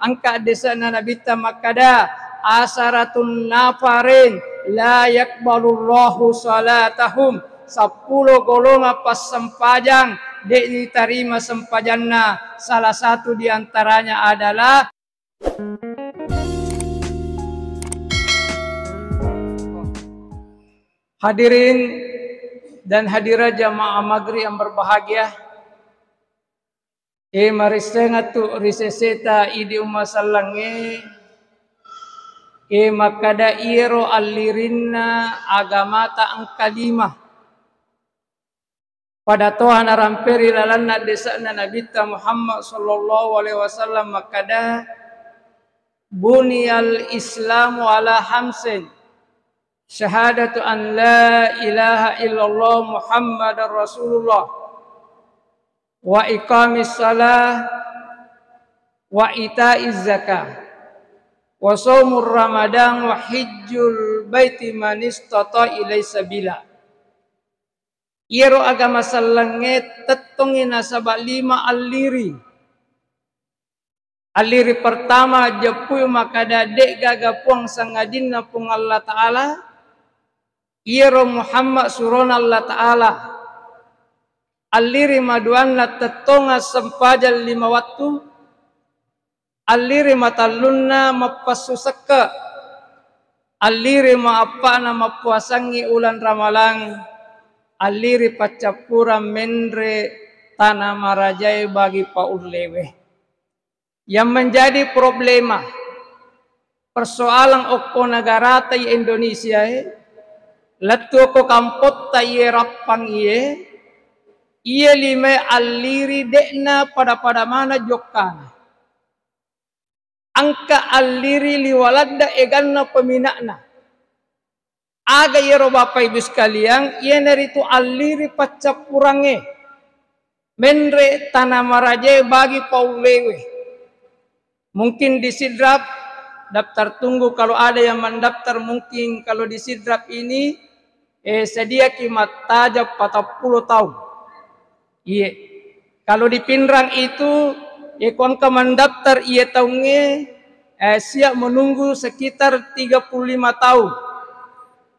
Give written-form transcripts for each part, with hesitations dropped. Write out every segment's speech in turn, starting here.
angka desa nabita makada asaratun nafarin la yakbalullahu salatahum 10 golongan pas sempajang diterima sempajanna. Salah satu diantaranya adalah hadirin dan hadirat jamaah maghrib yang berbahagia. Maristengatu riseseta idi umasallange makada iro alirinna agamata angka 5 pada Tuhan aramperi lalanna desana nabita Muhammad sallallahu alaihi wasallam makada buniyal islamu ala hamsin syahadatu an la ilaha illallah muhammadar rasulullah wa iqamis salah wa itaiz zakah wa shaumur ramadan wa hijjul baiti man istata ilai sabila. Iro agama sallange tetongin nasaba 5 aliri. Aliri pertama jepuy makada dek gagapuang sangadin na pung Allah Ta'ala. Iro Muhammad suron Allah Ta'ala. Aliri maduan na tetonga sempajal 5 waktu. Aliri matalunna mapasusaka. Aliri maapa na mapuasangi ulan ramalang. Aliri pacapura mendre tanah marajai bagi paulewe. Yang menjadi problema persoalan oko negara tai Indonesia letu ko kampot tai rapang ie 5 aliri dekna pada mana jokana angka aliri liwaladda eganna peminakna. Aga yero bapak ibu sekalian, ia neritu aliri pacapurange menre tanah maraje bagi paulewe. Mungkin di sidrap daftar tunggu kalau ada yang mendaftar, mungkin kalau di sidrap ini sedia kimat tajab 40 tahun. Iya. Kalau di Pinrang itu kuangka mendaftar ia tahunnya siap menunggu sekitar 35 tahun.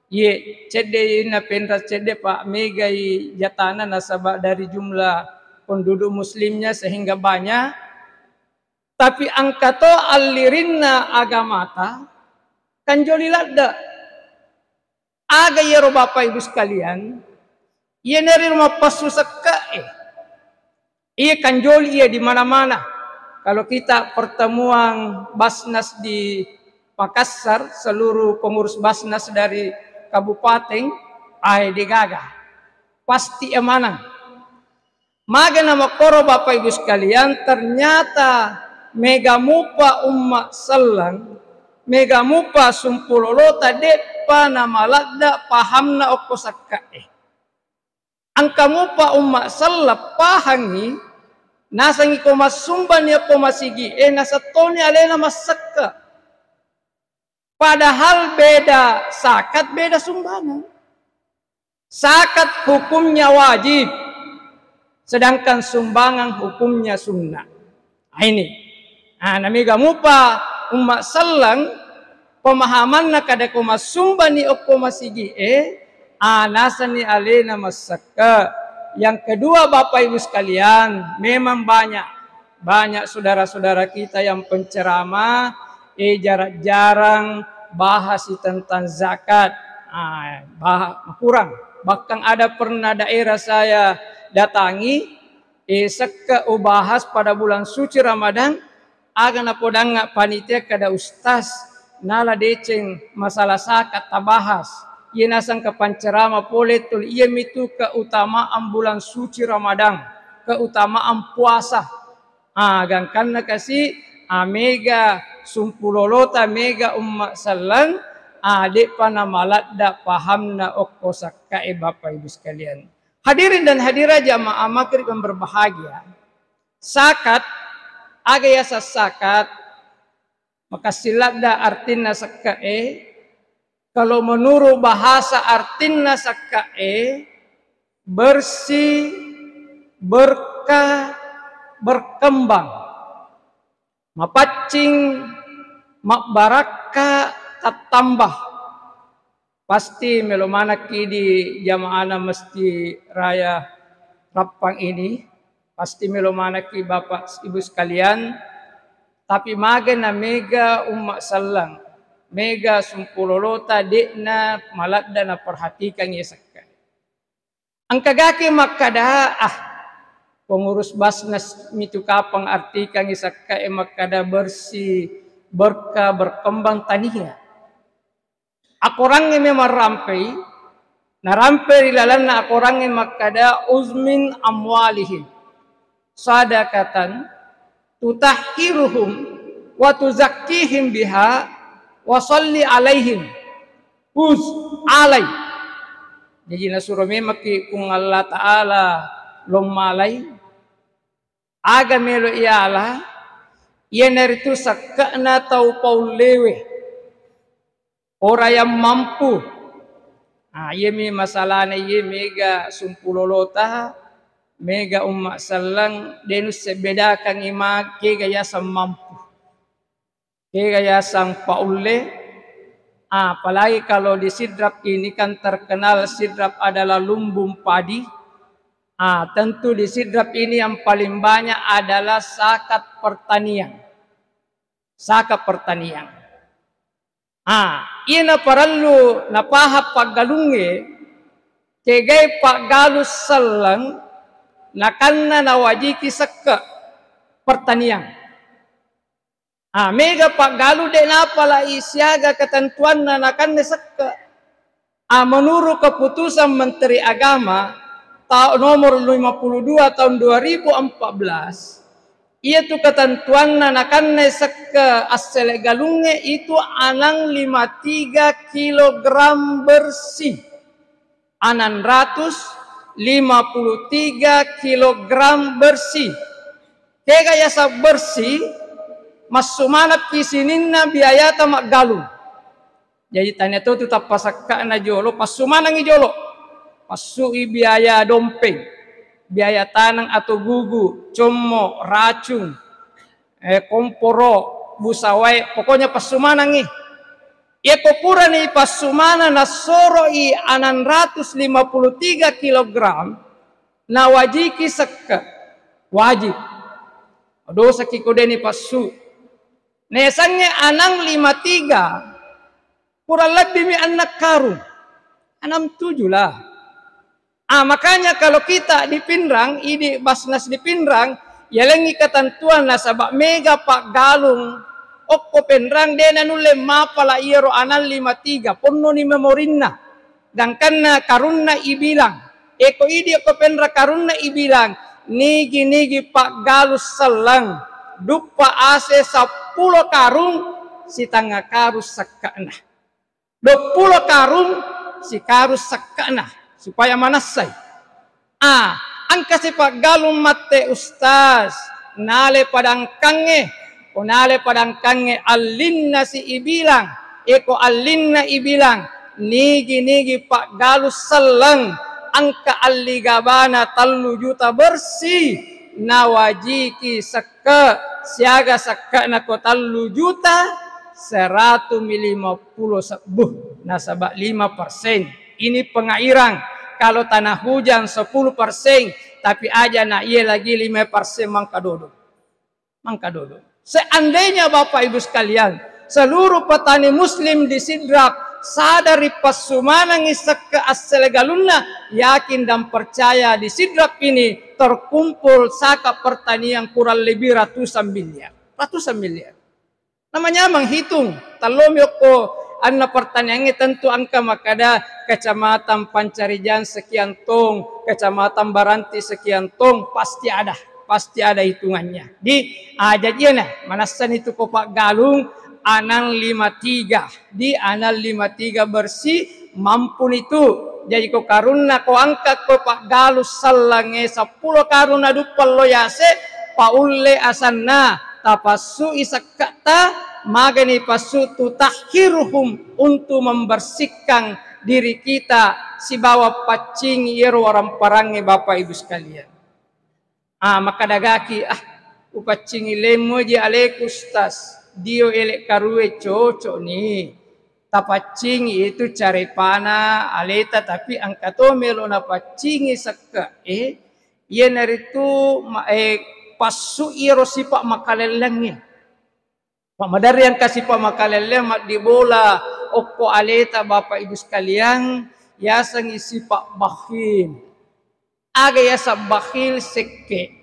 Ye cede na penras cede Pak Mega jatana nasabah dari jumlah penduduk muslimnya sehingga banyak, tapi angka to alirinna agamata kan joli ladda aga yero bapak ibu sekalian ye neri rumah pasusaka iya kan joli ya di mana-mana. Kalau kita pertemuan Basnas di Makassar, seluruh pengurus Basnas dari kabupaten digaga pasti emanang maga nama koro bapak ibu sekalian. Ternyata megamupa umma sallang megamupa sumpulolo tadepa nama ladda pahamna okosakka angka mupa umma sallah pahangi nasangi komas sumban ya komasigi nasatoni alena masakka. Padahal beda zakat, beda sumbangan. Zakat hukumnya wajib, sedangkan sumbangan hukumnya sunnah. Ini, namiga mupa umat sallang pemahaman na kada koma sumbani o koma sigi nasani alena masaka. Yang kedua bapak ibu sekalian, memang banyak saudara-saudara kita yang penceramah jarang bahas tentang zakat, kurang. Bahkan ada pernah daerah saya datangi, seka bahas pada bulan suci Ramadan, agak podang panitia kada ustaz nala deceng masalah zakat tabahas. Ia nasang kepancerama poletul ia mitu keutamaan bulan suci Ramadan, keutamaan puasa. Gangkan kasih mega sumpulolota mega umma sallang adik panamalat da pahamna okosakka bapak ibu sekalian. Hadirin dan hadirat jamaah maghrib yang berbahagia. Zakat aga ya zakat maka silada artina sakka kalau menurut bahasa artina sakka bersih, berkah, berkembang. Mapacing baraka tatambah pasti melomanaki di jamaah mesti raya Rappang ini pasti melomanaki Bapak Ibu sekalian, tapi magen na mega umat salang mega sumpulolota dekna maladda na perhatikan yesakka ang kagaki makada pengurus basnas mitu kapang artikan isakka makada bersih berkah berkembang taniya. Ako rangi memang rampai, narampai ilalan na ako rangi makada uzmin amwalihim sadakatan tutahhiruhum wa tuzakkihim biha wa salli alaihim uz alai. Jadi nasuro memaki kung Allah Ta'ala lumalay aga melo iala iya naritu sakana tau paulewe ora yang mampu iya mi masalah na iya mega sumpulolota mega umat salang denus sebedakan ima ke gaya sang mampu ke gaya sang paule apalagi kalau di Sidrap ini kan terkenal Sidrap adalah lumbung padi. Tentu di Sidrap ini yang paling banyak adalah zakat pertanian. Zakat pertanian. Ina perlu napahap paggalunge kegay paggalus salang nakanna nawajiki sakka pertanian. Mega paggalu de napala isyaga ketentuan na nakanna sakka. Menurut keputusan Menteri Agama nomor 52 tahun 2014 itu ketentuan nakan nesek asal galunge itu anang 53 kilogram bersih 653 kilogram bersih kaya sa bersih masumanap kisininna biaya tamak galung jadi tanya tu tetap pasakka na jolo pasumanang ijolo pasui biaya dompeng, biaya tanang atau gugu, como, racun, komporo, busawai, pokoknya pasumanang pura ni pasumana na soro 653 kilogram na wajiki sakka wajib. Dosa kikode ni pasu. Nesangnya anang 53 kurang lebih mi anak karun 67 lah. Makanya kalau kita di Pinrang, ini basnas di Pinrang, ya lengi ketentuan nasabak mega pak galung, okko Pinrang dena nule mapala iero anal 53, ponno ni memorinna, dan karena karunna ibilang, eko idi okko Pinrang karunna ibilang, nigi pak galus selang, dupa ase 10 karung, si tangga karus sakana, 20 karung, si karus sakana. Supaya manasay. Angka si paggalong mate ustaz, nale padang kange, o nale padang kange alin na si ibilang, eko alin na ibilang, nigi paggalus salang, angka aligabana 3 juta bersih, nawajiki sakka, siaga sakka na ko 3 juta, 150 sebuh, nasabak 5%. Ini pengairang kalau tanah hujan 10%, tapi aja na iya lagi 5% mangkadodo. Seandainya Bapak Ibu sekalian, seluruh petani muslim di Sidrap sadari pasumanang isak ke asal galunna, yakin dan percaya di Sidrap ini terkumpul zakat pertanian kurang lebih ratusan miliar. Namanya menghitung, talomyoko anna pertaniannya tentu angka makada kecamatan Pancarijan sekian tong, kecamatan Baranti sekian tong, pasti ada hitungannya. Jadinya manasan itu kopak galung anang 53, di anal 53 bersih mampu itu. Jadi ko karunna ko angkat kopak galus salange 10 karuna dupal loyase paulle asanna tapasu isakata magani pasutu tahhiruhum untuk membersihkan diri kita si bawa pacing yero orang parangi Bapak Ibu sekalian. Maka dagaki Kupacingi lemo je alekustas. Dio elek karue cocok nih. Tapacingi itu cari pana aleta tapi angkato melo na pacingi saka ye naritu pasu iro sipak makalelengnya. Pamadarian kasih pak makaleleng mak di bola okko aleta bapak ibu sekalian ya sangisi pak bakhil. Aga ya sa bakhil sekke.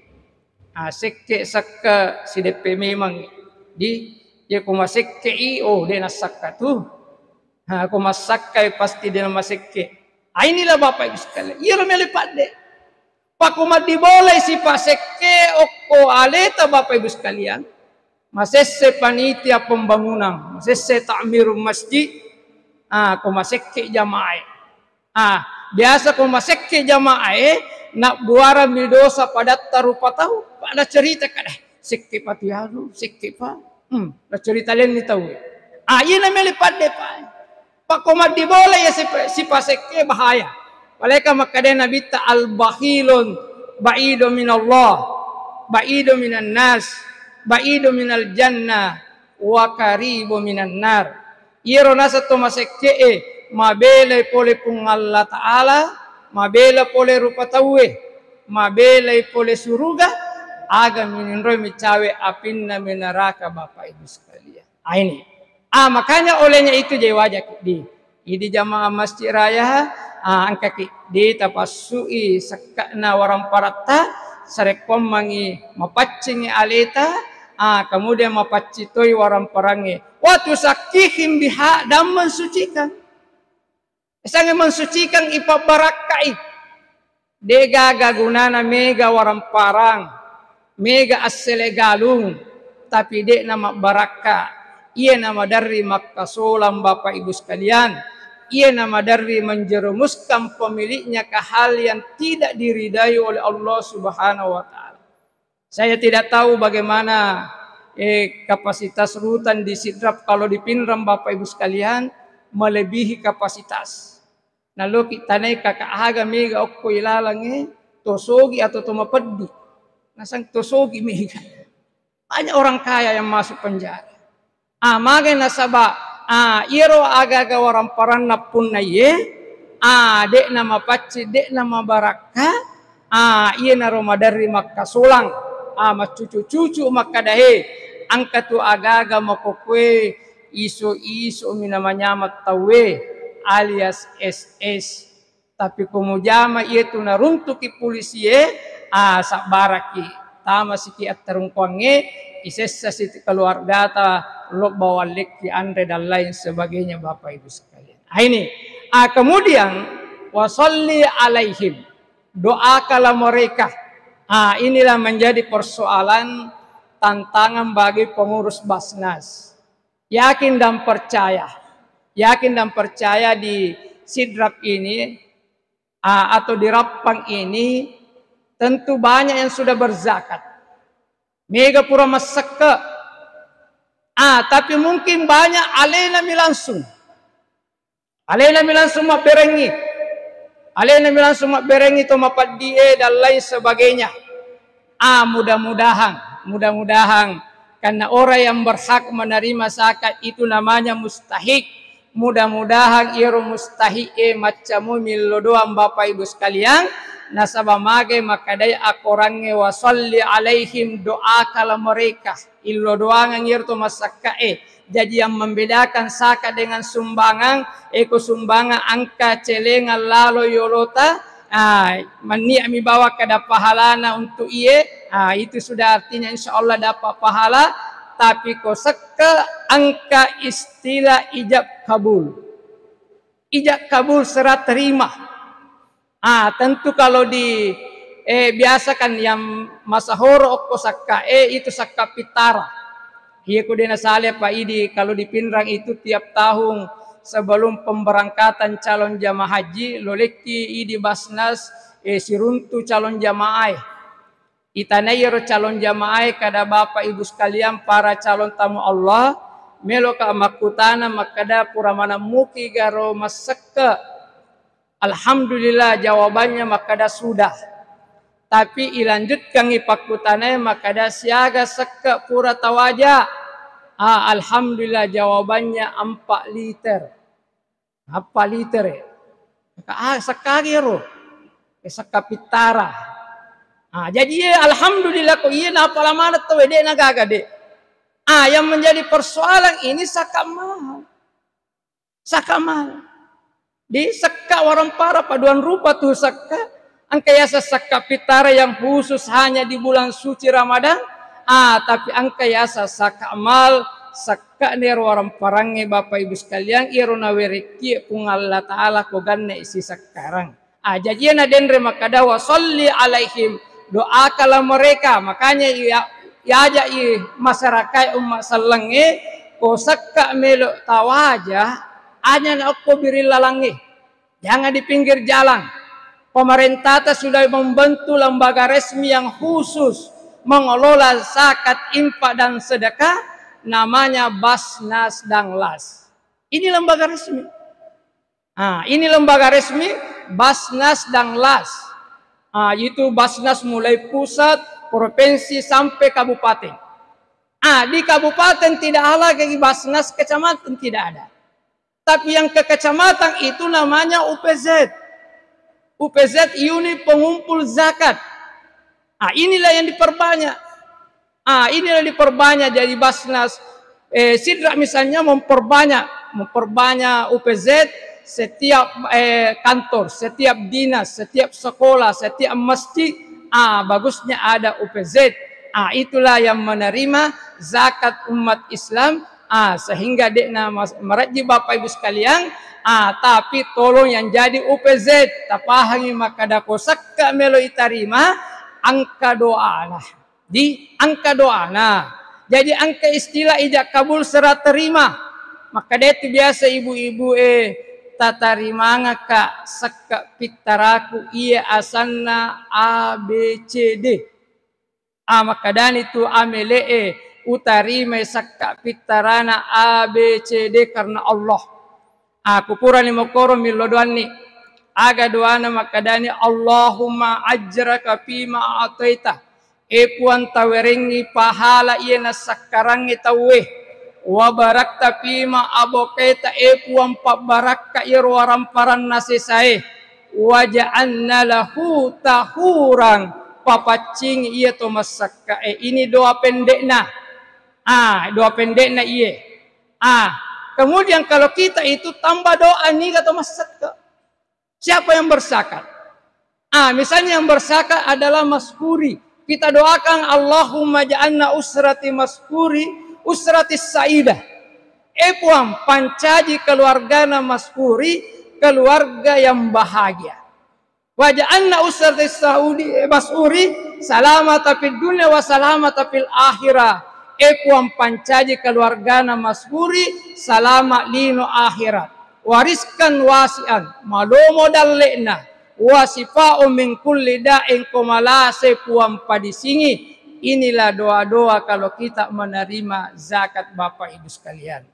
Sekke sakka si DP memang di dia kuma sekke dia nasakka tuh. Kuma sakkai pasti dia nama sekke. Inilah bapak ibu sekalian. Iya melipat deh. Pak kuma di bola si pak sekke okko aleta bapak ibu sekalian. Masesse panitia pembangunan, masesse ta'mirul masjid, kumasekke jamaah. Biasa kumasekke jamaah, nak buara midosa pada tarupa tahu, pada cerita kada, sekke patialu, sekke pa, la cerita lain ni tahu. Iya namanya lipat deh pak kumat di bola ya si pasekke bahaya. Mereka makadena bita al-bakhilun, ba'idu minallah, ba'idu minan nas. Ba'idu minal jannah wa karibu minan nar. Iro nasa to masekke mabele pole pung Allah Ta'ala, mabele pole rupa tawe, mabele pole suruga, aga mininroy micawe apinna minaraka bapak ibu sekalian. Ini. Makanya olehnya itu jadi wajah di jamaah masjid raya, angka di tapasui sakana warang parata, sarekom mangi mapaccingi aleta, kemudian mapacitoi warang parangi. Waktu sakihim biha dan mensucikan. Sangat mensucikan ipa barakai. Dega gagunana mega warang parang, mega asele galung, tapi dek nama baraka. Ia nama dari makasulam bapak ibu sekalian. Ia nama dari menjerumuskan pemiliknya ke hal yang tidak diridai oleh Allah Subhanahu wa Ta'ala. Saya tidak tahu bagaimana kapasitas rutan di Sidrap kalau di Pinrang bapak ibu sekalian melebihi kapasitas. Lalu kita naik kakak haga mega okko ilalange tosogi atau tomapedi. Nasang tosogi mega. Banyak orang kaya yang masuk penjara. Magai nasaba iro aga-aga orang paranna punna dek nama paci dek nama baraka iya na romadari makasulang macucu-cucu makadahe angkatu aga-aga makokwe iso-iso minamanya tawe alias SS tapi kumujama itu naruntuki polisi sak baraki tama siki attarungkwange isessa siti keluarga ta lo bawa leki andre dan lain sebagainya bapak ibu sekalian. Ini kemudian wasalli alaihim doakanlah mereka. Inilah menjadi persoalan tantangan bagi pengurus Basnas. Yakin dan percaya di Sidrap ini atau di Rappang ini tentu banyak yang sudah berzakat. Mega pura masaka. Tapi mungkin banyak alena milansung. Alena milansung maberengi. Alena milansung maberengi to mapadie dan lain sebagainya. Mudah-mudahan karena orang yang berhak menerima zakat itu namanya mustahik. Mudah-mudahan iro mustahik macamu milodoan bapak ibu sekalian. Nasabah mage makadai akorange wasalli alaihim doa kala mereka illo doangan yaitu masaka jadi yang membedakan zakat dengan sumbangan sumbangan angka celengan lalo yolota mani bawa kada pahalana untuk itu sudah artinya insyaallah dapat pahala tapi kosaka angka istilah ijab kabul serat terima. Tentu kalau di biasa kan yang masahoro okko sakka itu sakka pitara. Hiya ko din nasali pa idi kalau di Pinrang itu tiap tahun sebelum pemberangkatan calon jamaah haji loleki idi Basnas siruntu calon jamaah. Itanayro calon jamaah kada bapak ibu sekalian para calon tamu Allah melo ka makutana makada pura mana muki garo masakka. Alhamdulillah jawabannya makada sudah. Tapi ilanjutkan ipakutane maka da siaga seka pura tawaja. Alhamdulillah jawabannya 4 liter. Apa liter ya? Sakagiro. Saka pitara. Jadi alhamdulillah ko iya na pala mana to wede na gagade. Yang menjadi persoalan ini saka mahal. Saka mahal. Di saka warang para paduan rupa tuh saka. Angkayasa saka pitara yang khusus hanya di bulan suci Ramadan. Tapi angkayasa saka amal saka ner warang parange Bapak Ibu sekalian irona wereki pung Allah Ta'ala ko ganne isi sekarang. Jadi na denre makada wa sholli alaihim, doakanlah mereka. Makanya ya masyarakat umat salenge ko saka melo tawaja hanya na ko birilla langi. Jangan di pinggir jalan. Pemerintah sudah membentuk lembaga resmi yang khusus mengelola zakat, infak dan sedekah, namanya Basnas dan Las. Ini lembaga resmi. Ini lembaga resmi Basnas dan Las. Itu Basnas mulai pusat, provinsi sampai kabupaten. Di kabupaten tidak ada lagi Basnas, kecamatan tidak ada. Tapi yang ke kecamatan itu namanya UPZ. UPZ unit pengumpul zakat. Inilah yang diperbanyak. Inilah yang diperbanyak dari Basnas. Sidra misalnya memperbanyak UPZ setiap kantor, setiap dinas, setiap sekolah, setiap masjid. Bagusnya ada UPZ. Itulah yang menerima zakat umat Islam. Sehingga dekna meraji Bapak Ibu sekalian. Tapi tolong yang jadi UPZ tapahangi maka dako sakka melo itarima angka doana. Di angka doana. Jadi angka istilah ijak kabul serat terima. Maka itu biasa ibu-ibu tatarima ngaka sakka pitaraku iya asanna A B C D. Maka dan itu amele utarime sakka pitarana A B C D karena Allah. Kupuran lima korom milodoani. Aga doana makadani Allahumma ajraka fima ataita. Puan tawerengi pahala iya na sakarangi tawe. Wa barakta fima abokaita puan pabarakka irwaram paran nasisae. Wa ja'anna lahu tahuran papacing iya to masakka. Ini doa pendekna. Doa pendekna iya. Kemudian kalau kita itu tambah doa nih kata masyarakat. Siapa yang berzakat? Misalnya yang berzakat adalah maskuri. Kita doakan Allahumma ja'alna usrati maskuri, usrati saidah. Puang pancaji keluargana maskuri, keluarga yang bahagia. Wa ja'alna usrati maskuri, salamata fid dunya wa salamata fil akhirah. Puang pancaji keluargana maskuri salama lino akhirat wariskan wasian malomo dallena wasifa'u min kulli da'in komalase puang padisingi. Inilah doa-doa kalau kita menerima zakat Bapak Ibu sekalian.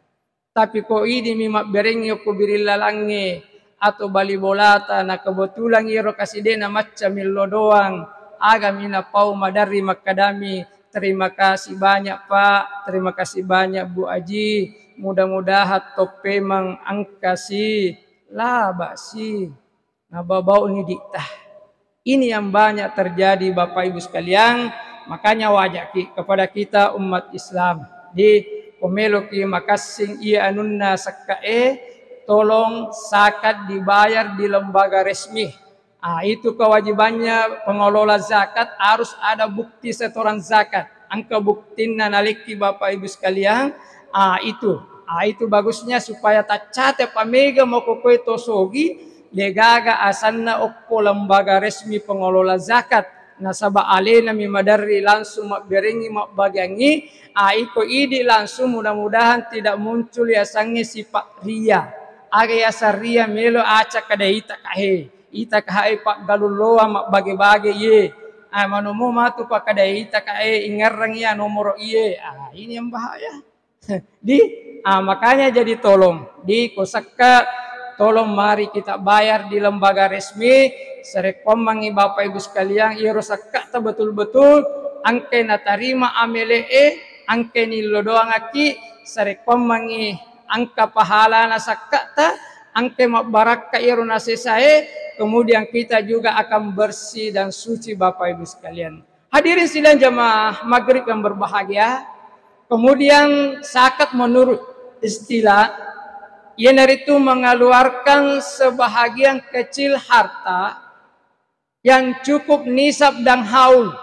Tapi ko ini mimak berengi ko birilalangi atau bali bolata na kebetulan iro kasidena macam millo doang agamina pau madari makadami. Terima kasih banyak Pak, terima kasih banyak Bu Aji. Mudah-mudahan tope mengangkasi labasi. Nababau ini diktah. Ini yang banyak terjadi Bapak Ibu sekalian. Makanya wajah kepada kita umat Islam. Di pemeloki makasing iya anunna sakkae. Tolong zakat dibayar di lembaga resmi. Itu kewajibannya pengelola zakat harus ada bukti setoran zakat. Angka buktinya naliki Bapak Ibu sekalian. Itu bagusnya supaya tak cate pamega mau kokoi tosogi legaga asanna okko lembaga resmi pengelola zakat. Nasaba alena mimadari langsung mak berengi mak bagangi. Iko idi langsung mudah-mudahan tidak muncul ya sange sifat ria. Aga ya saria melo acak kadaita kahe. Ita kahai pak galuloa mak bagi-bagi ye. Manumu matu pak kadai ita kae ingarang ya nomor iye. Ini yang bahaya. Makanya jadi tolong di kosaka tolong mari kita bayar di lembaga resmi. Serek pemangi Bapak Ibu sekalian, iro sakata betul-betul angke na tarima amelee, angke ni lodoang aki, serek pemangi angka pahala na sakata, angke makbarakka iro nasesae, kemudian kita juga akan bersih dan suci Bapak Ibu sekalian. Hadirin sidang jamaah maghrib yang berbahagia, kemudian zakat menurut istilah, ia itu mengeluarkan sebahagian kecil harta yang cukup nisab dan haul.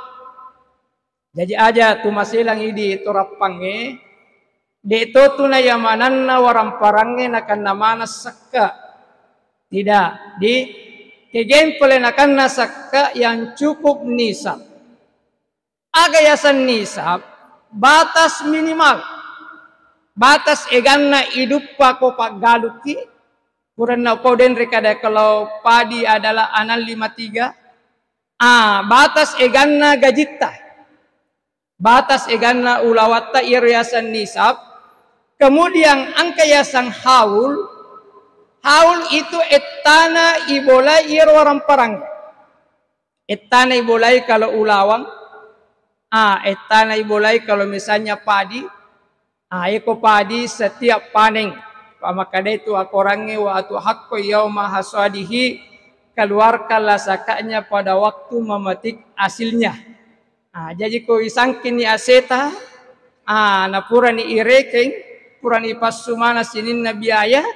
Jadi aja tu masilang idi torapange, de itu tunai yamananna warang parange nakan namana sakka. Tidak, di kegen pelenakan nasakka yang cukup nisab. Agayasan nisab, batas minimal. Batas eganna hidup ko pak galuki. Kurang na poden rekada kalau padi adalah anan 53. Batas eganna gajita. Batas eganna ulawatta iriasan nisab. Kemudian angka yasan haul. Haul itu etana ibolai ir orang perang. Etana ibolai kalau ulawang. Etana ibolai kalau misalnya padi. Eko padi setiap panen. Maka itu akorangi wa atu hakko yauma hasadihi, keluarkanlah zakatnya pada waktu memetik hasilnya. Jadi ko isangkin ni aseta, na pura ni ireking, pura ni pasumana sinin na biaya,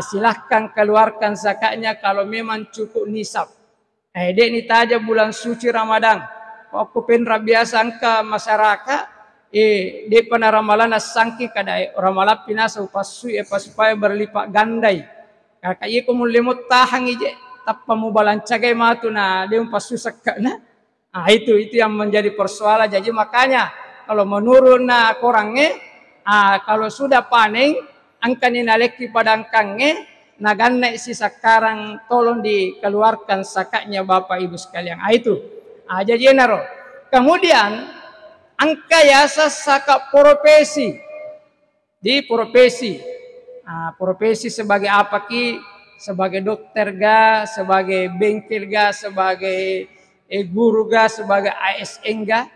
silahkan keluarkan zakatnya kalau memang cukup nisab. Dek ni taja bulan suci Ramadan, waktu penra biasa angka masyarakat, de pana ramalan sangki kada ramalan pinasa upasui supaya berlipat gandai. Kakak iya kumulimut tahang ije tappa mu balancagai matu na dia pasu sakana. Itu yang menjadi persoalan. Jadi makanya kalau menurun na korangnya, kalau sudah panen angka ni naleki pada angkangnya, naganna isi sekarang tolong dikeluarkan zakatnya Bapak Ibu sekalian. Itu. Jadi naro. Kemudian angka yasa saka profesi. Di profesi. Profesi sebagai apa ki? Sebagai dokter ga, sebagai bengkel ga, sebagai guru ga, sebagai ASN ga.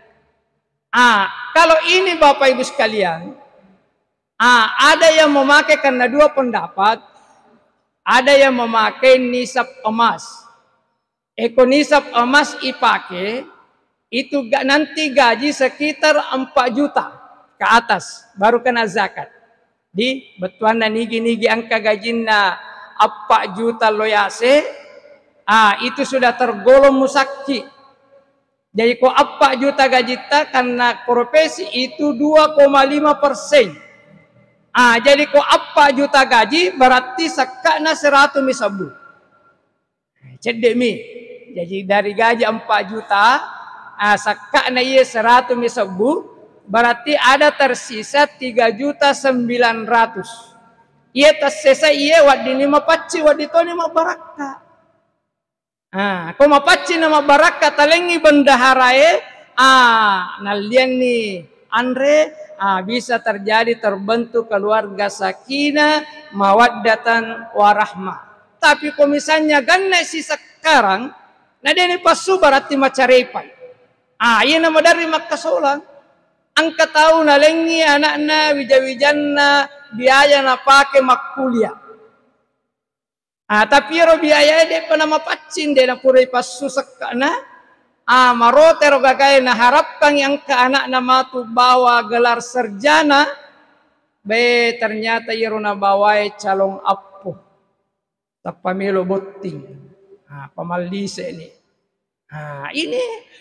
Kalau ini Bapak Ibu sekalian, ada yang memakai karena dua pendapat. Ada yang memakai nisab emas. Nisab emas ipake, itu nanti gaji sekitar 4 juta ke atas baru kena zakat. Di betuan na nigi angka gajinna 4 juta loyase, itu sudah tergolong musaki. Jadi ko 4 juta gajita karena profesi itu 2,5%. Jadi ko 4 juta gaji berarti sakana 100 misabu. Cedek mi. Jadi dari gaji 4 juta, sakana iya 100 misabu, berarti ada tersisa 3.900.000. Ia tersisa iya wadini mapaci waditoni mabaraka. Kau mapaci nama baraka talengi bendaharae, nalian ni Andre, bisa terjadi terbentuk keluarga sakinah, mawaddatan, warahmah. Tapi kalau misalnya ganna si sekarang, nah dia ni pasu berarti macarepan. Iya nama dari makasolang. Angka tahu nalengi anakna wijawijanna biaya na pake makuliah. Tapi ro biaya dia pernah mapacin dia na pura pasu sekana. Marote ro gagay na harapkan yang ke anak na matu bawa gelar sarjana. Ternyata iro na bawai calong apo. Tapamilo boting. Pamalise ni.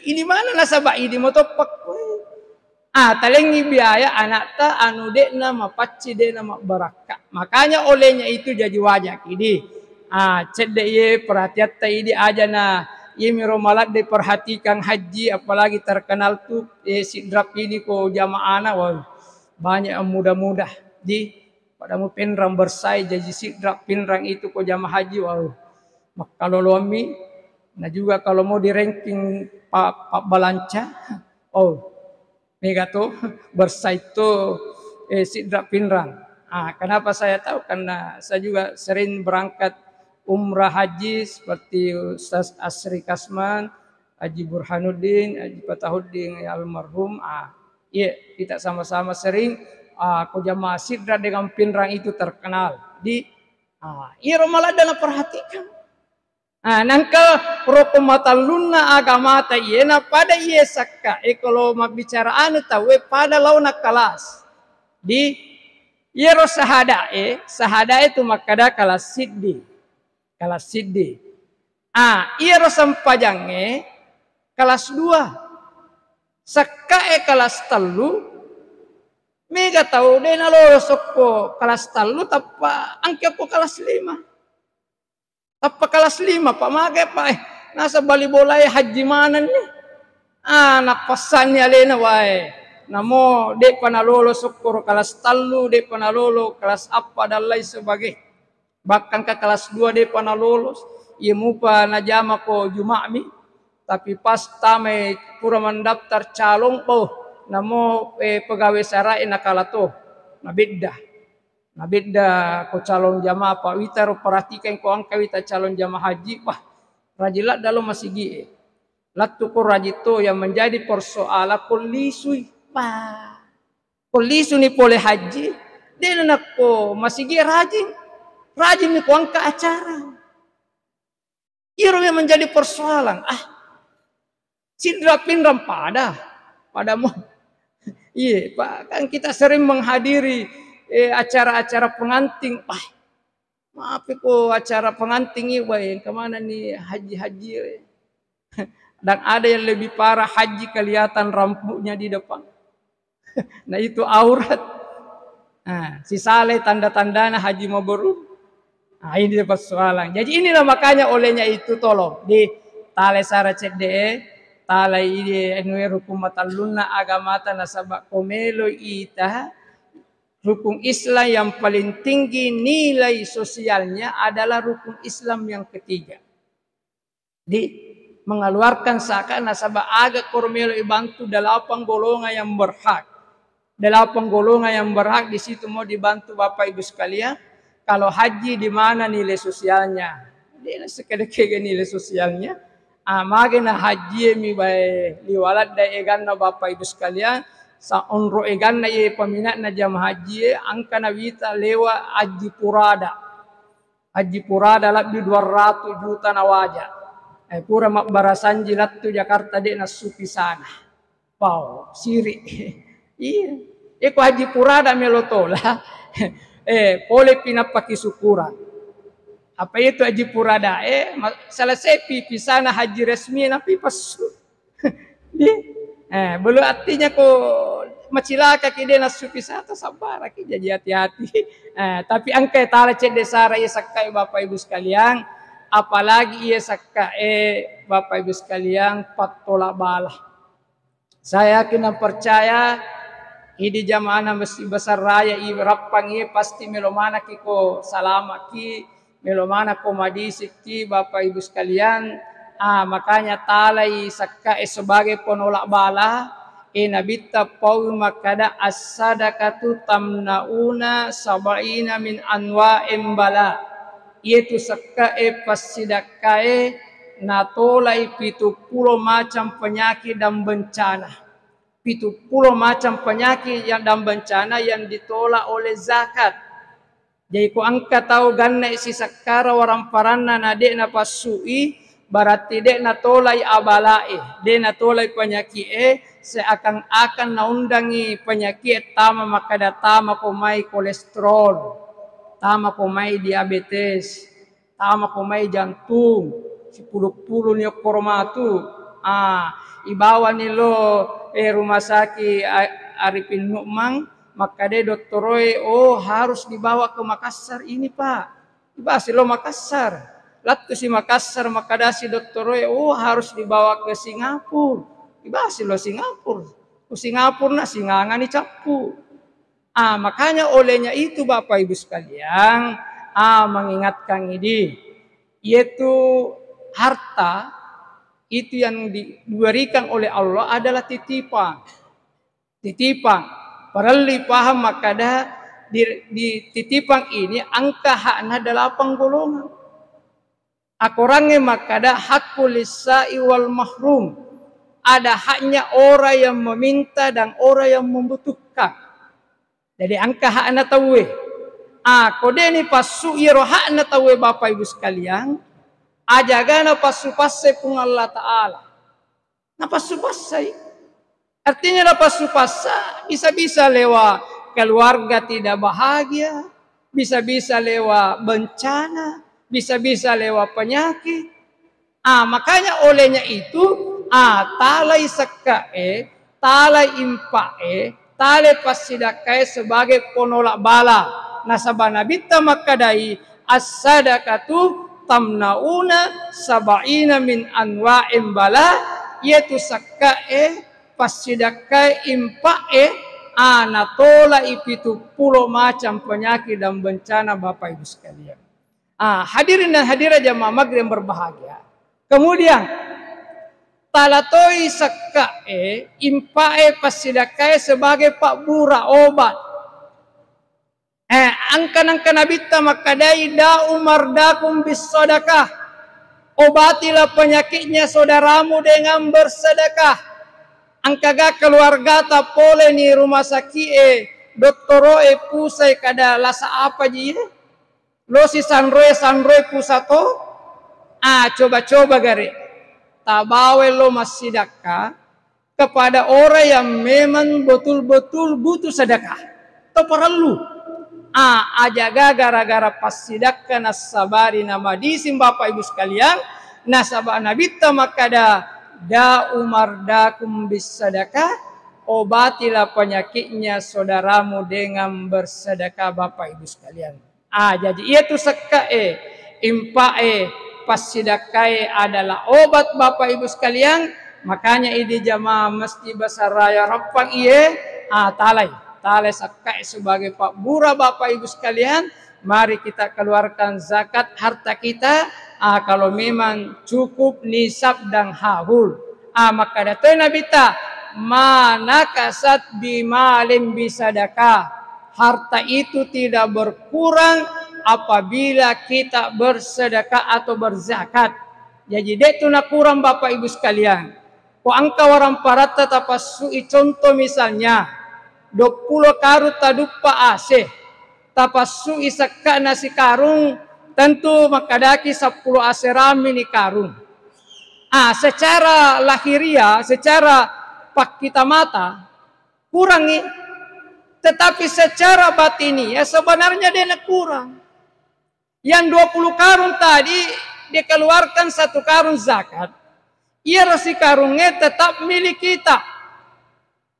Ini mana nasaba ini mo topak ko. Talengi biaya anak ta anu dek na mapaci dek na mabaraka. Makanya olehnya itu jadi wajah ini. Cedek ye perhatian ta ini aja na ye miromalat diperhatikan haji, apalagi terkenal tuh sidrap ini ko jamaah na banyak yang mudah-mudah di pada mu penrang bersai jadi sidrap penrang itu ko jamaah haji kalau lomi. Nah juga kalau mau di ranking Pak Balanca, mega tuh bersai tuh sidrap pinrang. Kenapa saya tahu? Karena saya juga sering berangkat umrah haji seperti Ustaz Asri Kasman, Haji Burhanuddin, Haji Fatahuddin almarhum. Iya, kita sama-sama sering aku jamaah sidra dengan pinrang itu terkenal di iya Romalah dalam perhatikan. Nangka prokomatan luna agama ta iena pada iye sakka kalau bicara anu tahu pada launa kelas di iero sahada itu makada kelas siddi iero sampajange kelas 2 sakka kelas 3 mega tahu dena lolos ko kelas 3 tappa angke ko kelas 5 apa kelas 5 Pak Mage Pak nasa bali bolai haji mana nih napasannya lena wae namo de panalolo sokoro kelas 3 de panalolo kelas apa dan lain sebagai bahkan ke kelas 2 de panalolos ia mupa najama ko juma'mi tapi pas tame pura mendaftar calon namo pegawai sarai nakalato Nabeda ko calon jamaah Pak Wita perhatikan ko angka Wita calon jamaah haji rajilat dalam masih gie latu ko rajito yang menjadi persoalan kolisui kolisu ni pole haji dia nak ko masih gie rajin ni ko angka acara iro yang menjadi persoalan sidra pinram padamu iya Pak kan kita sering menghadiri acara-acara pengantin maaf ko acara pengantin ini kemana nih haji dan ada yang lebih parah haji kelihatan rambutnya di depan nah itu aurat si saleh tanda-tandanya haji mabrur ini persoalan jadi inilah makanya olehnya itu tolong di tale sara cede tale ini hukumatan lunna agamata nasabak komelo ita rukun Islam yang paling tinggi nilai sosialnya adalah rukun Islam yang ketiga. Di mengeluarkan zakat nasabah agak kormelo dibantu 8 golongan yang berhak. 8 golongan yang berhak di situ mau dibantu Bapak Ibu sekalian. Kalau haji di mana nilai sosialnya? Dia sekedar nilai sosialnya. Magena haji mi bae liwalat da eganna Bapak Ibu sekalian. Sa onro egan na peminat na jamaah haji angka na wita lewa haji purada lebih 200 juta na waja pura mak barasan jilat tu Jakarta de na supi sana siri iya ko haji purada melotola pole pinapaki syukuran apa itu haji purada selesai pipi sana haji resmi na pipas belum artinya kok macilaka kide nasu pisata sabar jadi hati-hati. Tapi angka tala cek desara ia sakai Bapak Ibu sekalian, apalagi ia sakai Bapak Ibu sekalian patolak balah. Saya kena percaya di jamaah Masjid Besar Raya i rapang ia pasti melomana kiko salama ki melomana komadi ki Bapak Ibu sekalian. Makanya talai sakka sebagai penolak bala nabita pau makada as-sadaqatu tamnauna sabaina min anwa'im bala yaitu sakka pasidakae natolai 70 macam penyakit dan bencana 70 macam penyakit yang dan bencana yang ditolak oleh zakat. Jadi ku angka tahu ganna si sakkara warang paranna nade na pasui berarti dek natolai abalai, dek natolai penyakit seakan-akan naundangi penyakit tama maka datama komai kolesterol, tama komai diabetes, tama komai jantung, 10 nya kormatu, ibawa nih lo rumah sakit Arifin Nukmang, maka dek dokteroi harus dibawa ke Makassar ini Pak, dibahas lo Makassar. Lalu si Makassar makadasi dokter harus dibawa ke Singapura. Dibahas lo Singapura. Ke Singapura singangan dicapu. Makanya olehnya itu Bapak Ibu sekalian mengingatkan ini yaitu harta itu yang diberikan oleh Allah adalah titipan. Perlu paham makada di titipang ini angka hakna 8 golongan. Akorangnya makada hakul lisa'i wal mahrum. Ada haknya orang yang meminta dan orang yang membutuhkan. Jadi angka hakna tawe. Kode ni pasu iro hakna tawe Bapak Ibu sekalian. Ajagana pasu pasai pun Allah Ta'ala. Nah pasu pasai. Artinya na pasu pasai bisa-bisa lewat keluarga tidak bahagia. Bisa-bisa lewat bencana. Bisa-bisa lewat penyakit. Makanya olehnya itu talai sekae, talai impae, talai pasidakae sebagai penolak bala. Nasabana bitta makadai as-sadaqatu tamnauna sab'ina min anwa'im bala, yaitu sekae, pasidakae, impae, natola ipitu 10 macam penyakit dan bencana Bapak Ibu sekalian. Hadirin dan hadirat jamaah maghrib yang berbahagia. Kemudian talatoi sakae impae pasidakae sebagai pak bura obat. Angkan nabita makadai da umar dakum bis sedekah. Obatilah penyakitnya saudaramu dengan bersedekah. Angkaga keluarga tak boleh ni rumah sakit doktoroe pusai kada lasa apa ji? Lo si sanroe pusato, coba-coba gare, tabawe lo masidaka kepada orang yang memang betul-betul butuh sedekah. To perlu, ajaga gara-gara pasidaka nasabari nama disim Bapak Ibu sekalian, nasabah nabita makada da umar dakum bis sedekah, obatilah penyakitnya saudaramu dengan bersedekah Bapak Ibu sekalian. Jadi itu sekae, impae, pasidakae adalah obat Bapak Ibu sekalian. Makanya ini jamaah mesti besar raya rapang talai sekae sebagai pak bura Bapak Ibu sekalian. Mari kita keluarkan zakat harta kita. Kalau memang cukup nisab dan haul. Maka datoi nabita mana kasat bimalim bisadakah. Harta itu tidak berkurang apabila kita bersedekah atau berzakat. Jadi itu nak kurang Bapak Ibu sekalian. Ko angka orang parata tapasui contoh misalnya 20 karung tadupa ase. Tapasui sakka nasi karung tentu makadaki 10 ase rami ni karung. Secara lahiria, secara pak kita mata kurangi. Tetapi secara batini ya sebenarnya dia nak kurang. Yang 20 karung tadi dia keluarkan 1 karung zakat. Ia rasi karungnya tetap milik kita.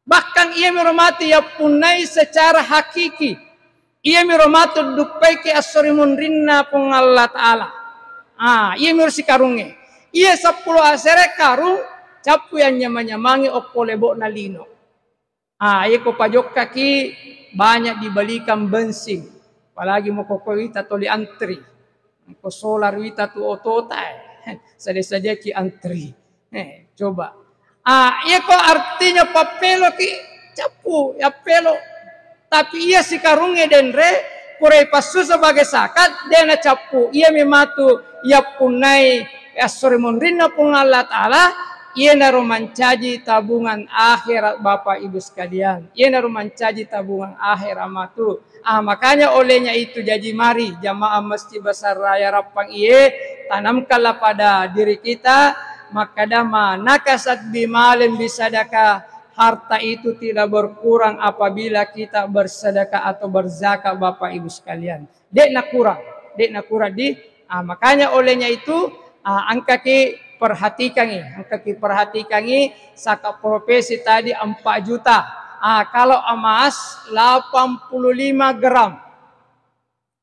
Bahkan ia meromati ya punai secara hakiki. Ia meromati dupaiki asorimun rinna pun Allah Ta'ala. Ia merasi karungnya. Ia 10 asere karung capu yang nyamanyamangi okolebok na lino. Iko pajok kaki banyak dibalikan bensin. Apalagi mau kokowita toli antri. Ko solar wita tu ototai. Saja ki antri. Coba. Iko artinya papelo ki capu ya pelo. Tapi ia si karungnya denre kurai pasu sebagai sakat dena capu. Ia mematu ia punai asori monrina pun Allah Ta'ala. Ia naruh mencaji tabungan akhirat Bapak Ibu sekalian. Ia naruh mencaji tabungan akhirat amatu. Makanya olehnya itu jadi mari jamaah Masjid Besar Raya Rapang tanamkanlah pada diri kita makadama nakasat bimalim bisadaka. Harta itu tidak berkurang apabila kita bersedekah atau berzakat Bapak Ibu sekalian. Dek nak kurang di. Makanya olehnya itu angka ki perhatikan saka profesi tadi 4 juta. Kalau emas 85 gram.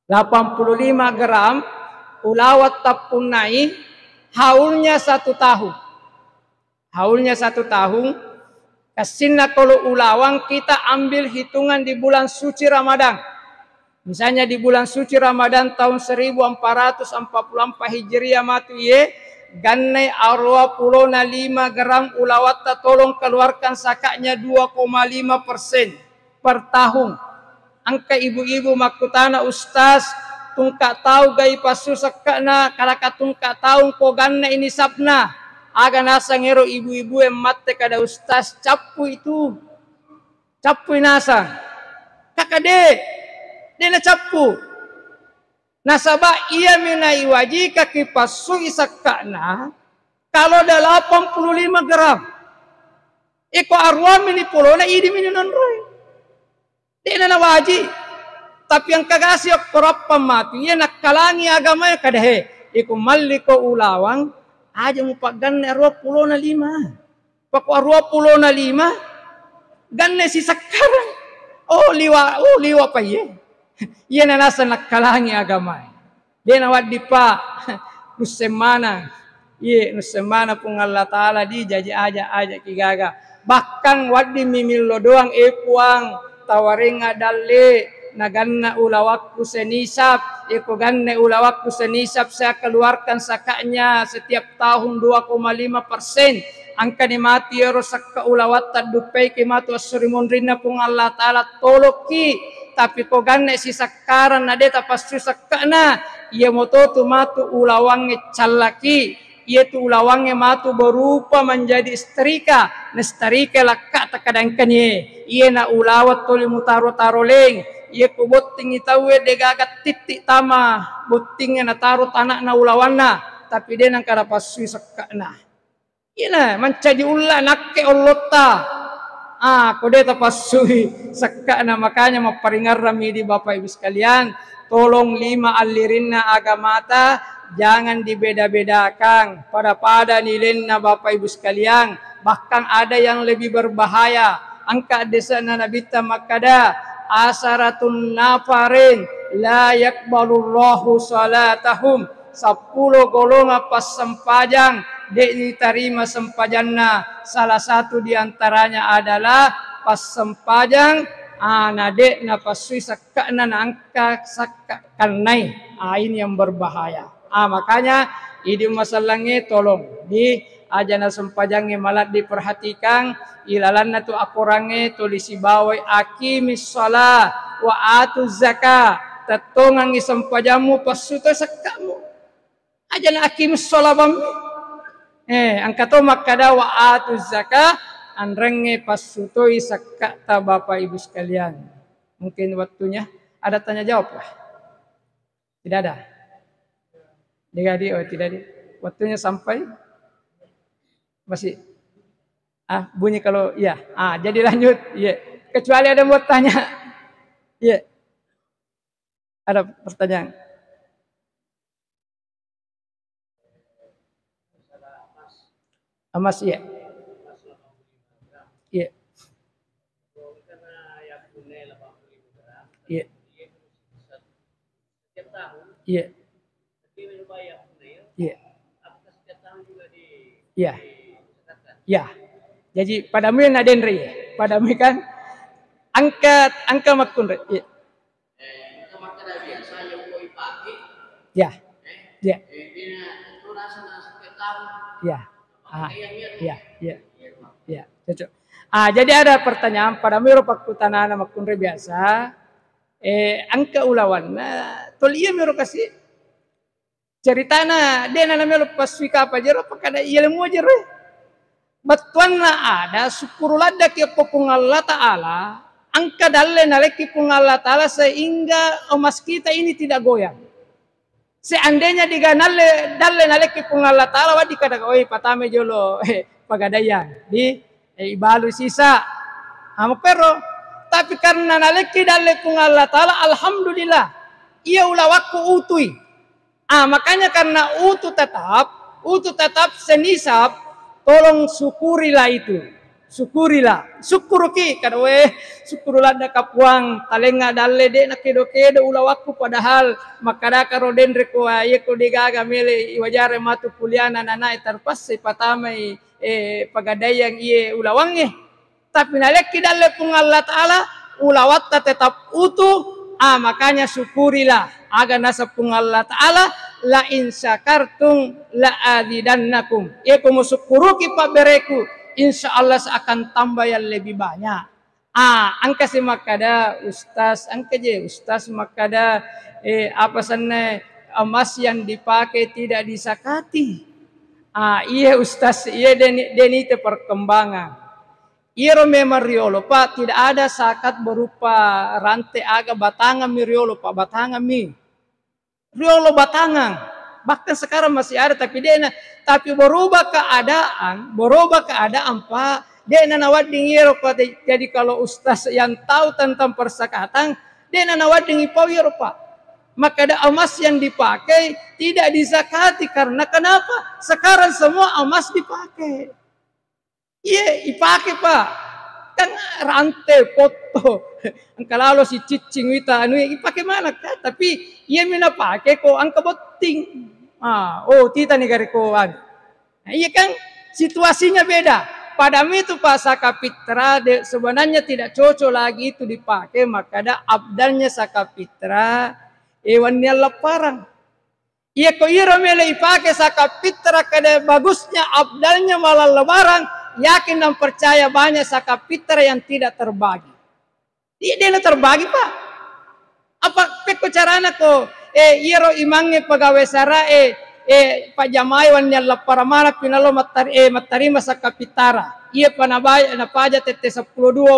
85 gram ulawat tapunai haulnya 1 tahun. Haulnya 1 tahun. Kasinna kalau ulawang kita ambil hitungan di bulan suci Ramadan. Misalnya di bulan suci Ramadan tahun 1444 Hijriah matu ganai arwa pulona 5 gram ulawata tolong keluarkan sakanya 2,5% per tahun. angka ibu-ibu makutana ustaz tungka tahu gai pasu sakana kalaka tungka tahu koganna ini sabna aga nasa ngero ibu-ibu yang mate kada ustaz capu itu capu nasa kakade dena capu nasaba ia minai wajika kipasu isakana kalau ada 85 gram iko arwah mini pulona idi mini nonroy dena na waji tapi yang kagasi korap pamati ya nakalangi agama ya kadahe iku maliko ulawang aja mo pagganne arwah pulona 5 pako arwah pulona 5 ganne si sakarang liwa pa ye iya na nasa nakalangi agama dena wadi pa nusemana iya nusemana pung Allah Ta'ala di jaji aja kigaga bahkan wadi mimilo doang ekuang tawaringa dalle naganna ulawakku senisap eko ganne ulawakku senisap saya keluarkan sakanya setiap tahun 2,5% angka ni mati ero sakka ulawat tadupai kimatu asurimun rinna pung Allah Ta'ala toloki tapi ko ganne si sakaran nade tapasu sakkana ia mototu matu ulawange callaki ia tu ulawange matu berupa menjadi istrika nestrika lakka takadangkan ye ia na ulawat toli mutaro taroleng ia ku botting itawe de gagat titik tama bottingnya na taro tanak na ulawanna tapi dia nang kada pasui sakkana ina mencadi ulah nakke ollota kode tapasui sakkana makanya maparingar rami di Bapak Ibu sekalian tolong 5 alirinna agamata jangan dibeda-bedakan pada nilainya Bapak Ibu sekalian bahkan ada yang lebih berbahaya angka desa nabita makada asaratun nafarin la yakbalullahu salatahum 10 golongan pas sempajang diterima sempajanna salah satu diantaranya adalah pas sempajang nade na pasui sakkana na angka sakkanai ini yang berbahaya makanya ini masalahnya tolong di ajana sempajange malat diperhatikan ilalanna tu akurange tulisi bawai akimis shalah wa atuz zakah tatongang sempajamu pasuto sakkamu ajana akimis shalah bam angkato makada wa atuz zakah anrenge pasutoi sakata Bapak Ibu sekalian. Mungkin waktunya ada tanya jawab lah. Tidak ada. Tidak ada. Waktunya sampai masih bunyi kalau iya. Jadi lanjut. Iya. Kecuali ada mau tanya. Iya. Ada pertanyaan. Mas iya. Iya. Iya. Iya. Iya. Iya. Ya. Jadi padamu yang ada Henry, padamu kan angka makun. Iya. Ya. Ya. Ya. Ya. Cocok. Jadi ada pertanyaan pada miro pakutanana makunre biasa. Angka ulawan. Tolia miro kasih ceritana dia namanya lepas wika apa jero pakada ilmu aja re. Batuanna ada syukurulada ke pung Allah Ta'ala. Angka dalle naleki pung Allah Ta'ala sehingga emas kita ini tidak goyang. Seandainya diganalle dalle naleki pung Allah Ta'ala wadi kada patame jolo pagadayan di ibalu sisa pero tapi karena naleki dalle pung Allah Ta'ala alhamdulillah ia ulawakku utui makanya karena utuh tetap senisap tolong syukurilah itu syukuruki kadwe syukurulah da kapuang talenga dalle de nak kedo ulawakku padahal makada karo den reko aye ko digaga mele iwajare matu kuliana nana terpas patamai pagadayang iye ulawange tapi naleki dalle pung Allah Ta'ala ulawatta tetap utuh makanya syukurilah aga nasa pung Allah Ta'ala la in syakartum la azidannakum iku musyukuruki pabereku insyaallah akan tambah yang lebih banyak Angka si makada ustaz, angka je ustaz makada apa sana emas yang dipakai tidak disakati. Iya ustaz, iya deni itu perkembangan. Iro memang riolo pak, tidak ada sakat berupa rantai aga batangan mi riolo pak, batangan mi. Riolo batangan. Bahkan sekarang masih ada tapi berubah keadaan pak. Dia nanawat dingiro pak. Jadi kalau ustaz yang tahu tentang persakatan, dia nanawat dingipau pak. Maka ada emas yang dipakai tidak disakati karena kenapa? Sekarang semua emas dipakai. Iya, dipakai pak. Kan rantai foto. Kalau si cicing wita anu dipakai mana kan? Tapi ia mina pakai kok angka beting. Tita negara koan. Nah, iya kan situasinya beda. Padahal itu Pak Sakapitra sebenarnya tidak cocok lagi itu dipakai, maka ada abdalnya Sakapitra ewannya leparang. Iya ko ira mele ipake Sakapitra kada bagusnya abdalnya malah lebaran, yakin dan percaya banyak Sakapitra yang tidak terbagi. Dia terbagi Pak. Apa peko carana ko iro imangnya pegawai sara Pak Jamai wannya lepara mana pinalo matarima Sakapitara. Iya panabaya na paja tete 12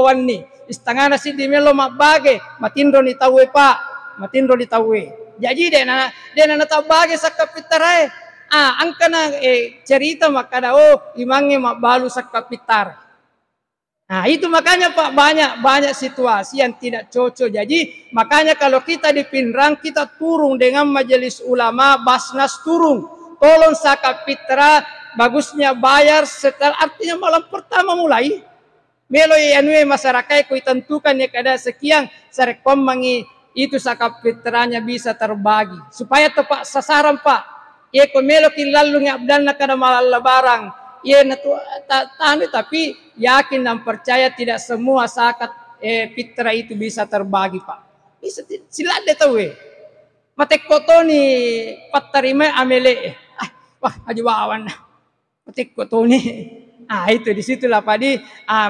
wanni. Istangana si di melo mabage matindro ni tawe Pak. Matindro di tawe. Jadi dia na tabage Sakapitara angka na cerita makada imangnya mabalu Sakapitara. Nah itu makanya Pak banyak situasi yang tidak cocok. Jadi makanya kalau kita di Pinrang kita turun dengan majelis ulama Basnas turun. Tolong Sakapitra bagusnya bayar setelah artinya malam pertama mulai. Melo yanue masyarakat ku tentukan ya kada sekian sarekom mangi itu Sakapitranya bisa terbagi supaya tepat sasaran Pak. Ya ko melo kilalu ngabdan kada malal lebarang. Iya tanu tapi yakin dan percaya tidak semua sakat pitra itu bisa terbagi Pak. Bisa sila de tahu matek kotoni patarima amele wah ajubawan matek kotoni itu disitulah Pak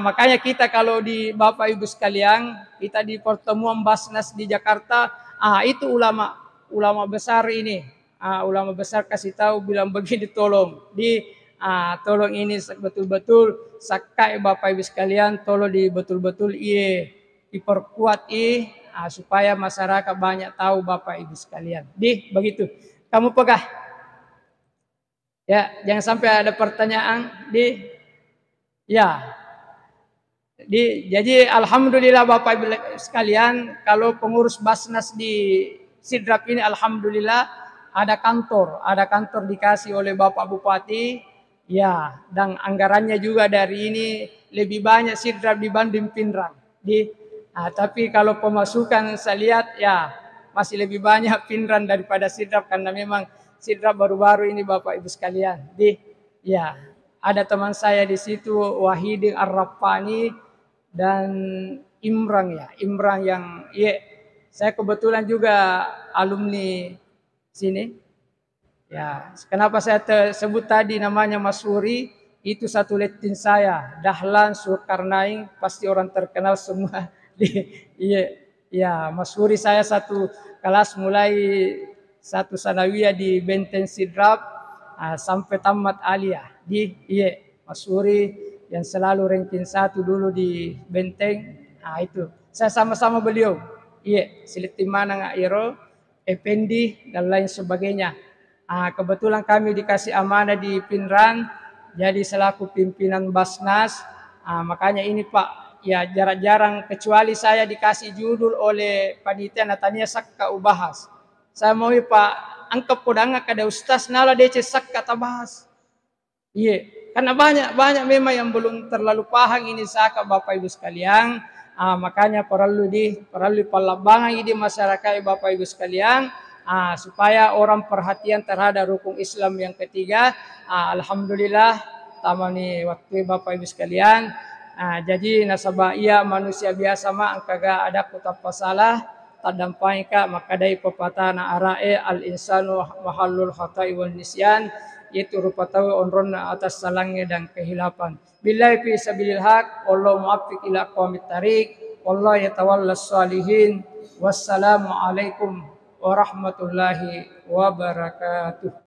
makanya kita kalau di Bapak Ibu sekalian kita di pertemuan Basnas di Jakarta itu ulama besar ini ulama besar kasih tahu bilang begini tolong tolong ini betul-betul sakai Bapak Ibu sekalian tolong betul-betul diperkuat supaya masyarakat banyak tahu Bapak Ibu sekalian. Begitu. Kamu pegah. Ya, jangan sampai ada pertanyaan ya. Jadi alhamdulillah Bapak Ibu sekalian kalau pengurus Basnas di Sidrap ini alhamdulillah ada kantor dikasih oleh Bapak Bupati. Ya, dan anggarannya juga dari ini lebih banyak Sidrap dibanding Pinrang. Tapi kalau pemasukan saya lihat ya masih lebih banyak Pinrang daripada Sidrap karena memang Sidrap baru-baru ini Bapak Ibu sekalian. Ya, ada teman saya di situ Wahidin Ar-Raffani dan Imran yang saya kebetulan juga alumni sini. Ya, kenapa saya tersebut tadi namanya Mas Suri, itu satu letin saya, Dahlan Zulkarnain, pasti orang terkenal semua. Mas Suri saya satu kelas mulai satu sanawiyah di Benteng Sidrap sampai tamat aliyah. Mas Suri yang selalu ranking 1 dulu di Benteng. Itu saya sama-sama beliau. Seletim mana Iro, Effendi dan lain sebagainya. Kebetulan kami dikasih amanah di Pinrang jadi selaku pimpinan Basnas. Makanya ini Pak ya jarang-jarang kecuali saya dikasih judul oleh panitia natania sakka ubahas. Saya mau Pak angkap podanga kada ustaz nala DC sakka tabahas. Karena banyak memang yang belum terlalu paham ini sakka Bapak Ibu sekalian. Makanya perlu palabangan di masyarakat Bapak Ibu sekalian. Supaya orang perhatian terhadap rukun Islam yang ketiga. Alhamdulillah tamani waktu Bapak Ibu sekalian. Jadi nasabah manusia biasa angkaga ada kota pasalah tadampai ka makadai pepatah arae al insanu mahallul khata'i wal nisyan. itu rupa tahu onronna atas salangnya dan kehilapan. Billahi fi sabilil haq, wallahu muwaffiq ila aqwamit thariq, wallahu yatawallas salihin. Wassalamu alaikum warahmatullahi wabarakatuh.